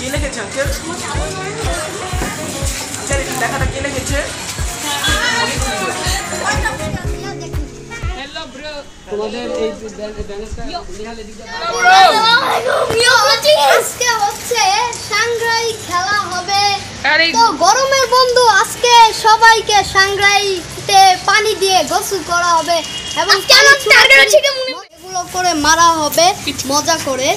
কে লিখেছে আঙ্কেল? আচ্ছা এই লেখাটা কে লিখেছে? হ্যালো ব্রো তোমাদের এই ব্যানারটা নিহালে দিতে আজকে হচ্ছে সাংগ্রাই খেলা হবে। তো গরমের বন্ধু আজকে সবাইকে সাংগ্রাইতে পানি দিয়ে গোসল করা হবে এবং এগুলো করে মারা হবে মজা করে।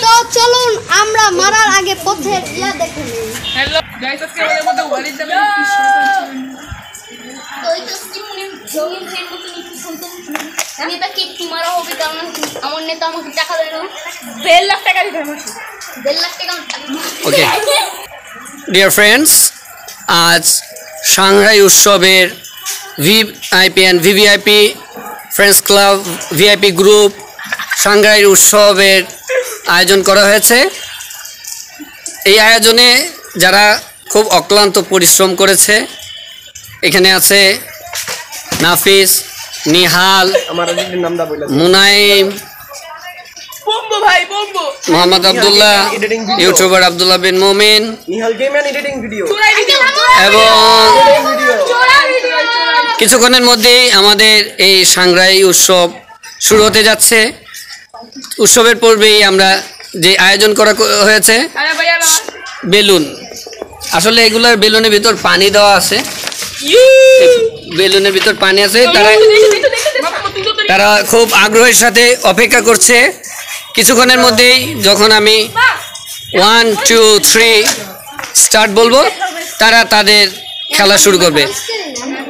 তো চলুন আমরা মারার আগে পথের ইয়া দেখে নিই। হ্যালো গাইস আজকে আমাদের মধ্যে ওয়ালিদ যাবে মারা হবে কারণ আমার নেতা আমাকে টাকা দেয় না। 1.5 লাখ টাকা দিতে হবে। 1.5 লাখ টাকা। ওকে ডিয়ার ফ্রেন্ডস, আজ সাংহাই উৎসবের VIP and VVIP friends club VIP group Shanghai উৎসবের আয়োজন করা হয়েছে। এই আয়োজনে যারা খুব অক্লান্ত পরিশ্রম করেছে, এখানে আছে নাফিস, নিহাল, মুনাইম, মোহাম্মদ আব্দুল্লাহ, ইউটিউবার আব্দুল্লাহ বিন মোমিন এবং কিছুক্ষণের মধ্যেই আমাদের এই সাংহাই উৎসব শুরু হতে যাচ্ছে। উৎসবের পূর্বেই আমরা যে আয়োজন করা হয়েছে বেলুন, আসলে এগুলোর বেলুনের ভিতর পানি দেওয়া আছে, বেলুনের ভিতর পানি আছে। তারা খুব আগ্রহের সাথে অপেক্ষা করছে। কিছুক্ষণের মধ্যেই যখন আমি 1 2 3 স্টার্ট বলবো, তারা তাদের খেলা শুরু করবে।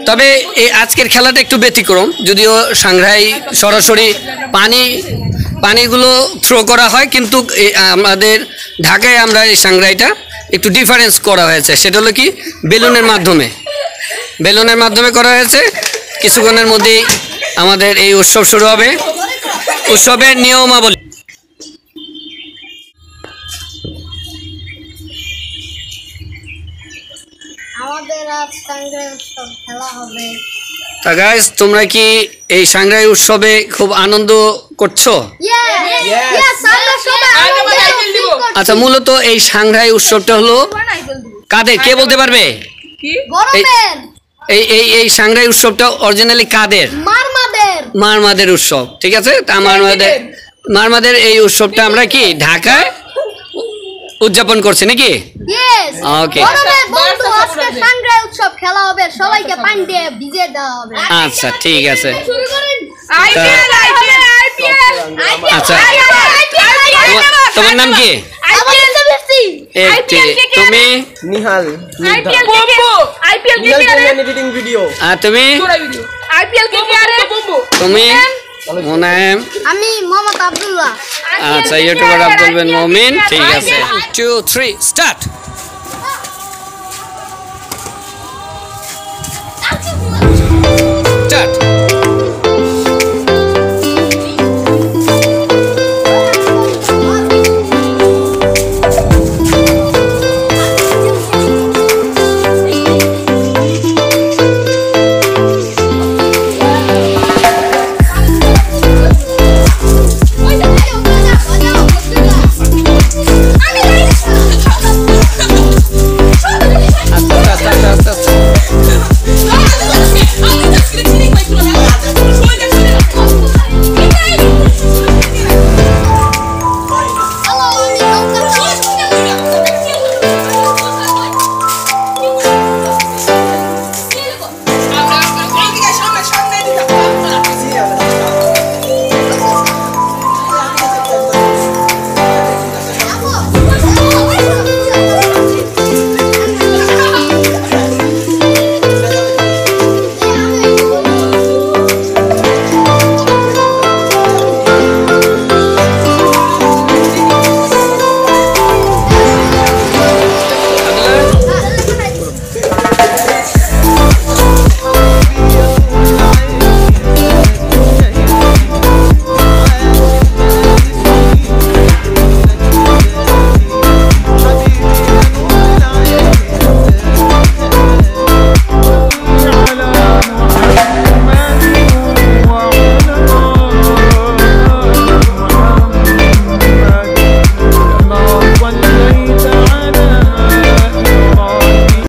তবে এই আজকের খেলাটা একটু ব্যতিক্রম, যদিও সাংহাই সরাসরি পানিগুলো থ্রো করা হয়, কিন্তু আমাদের ঢাকায় আমরা এই সাংহাইটা একটু ডিফারেন্স করা হয়েছে। সেটা হলো কি, বেলুনের মাধ্যমে করা হয়েছে। কিছুক্ষণের মধ্যেই আমাদের এই উৎসব শুরু হবে। উৎসবের নিয়মাবলী আমাদের আজ সাংগ্রাই উৎসব খেলা হবে। তা গাইস, তোমরা কি এই সাংহাই উৎসবে খুব আনন্দ করছো? আচ্ছা, মূলত এই সাংহাই উৎসবটা হলো কাদের, কে বলতে পারবে? এই সাংহাই উৎসবটা অরিজিনালি কাদের? মারমাদের উৎসব, ঠিক আছে। তা মারমাদের এই উৎসবটা আমরা কি ঢাকায় উদযাপন করছি নাকি? ওকে, আচ্ছা ঠিক আছে। আচ্ছা, তোমার নাম কি? তুমি? নিহাল। তুমি? মুনাইম। আমি মোহাম্মদ আব্দুল্লাহ। আচ্ছা, ইউটিউবার আব্দুল বিন মোমিন। ঠিক আছে, 2 3 স্টার্ট। স্টার্ট।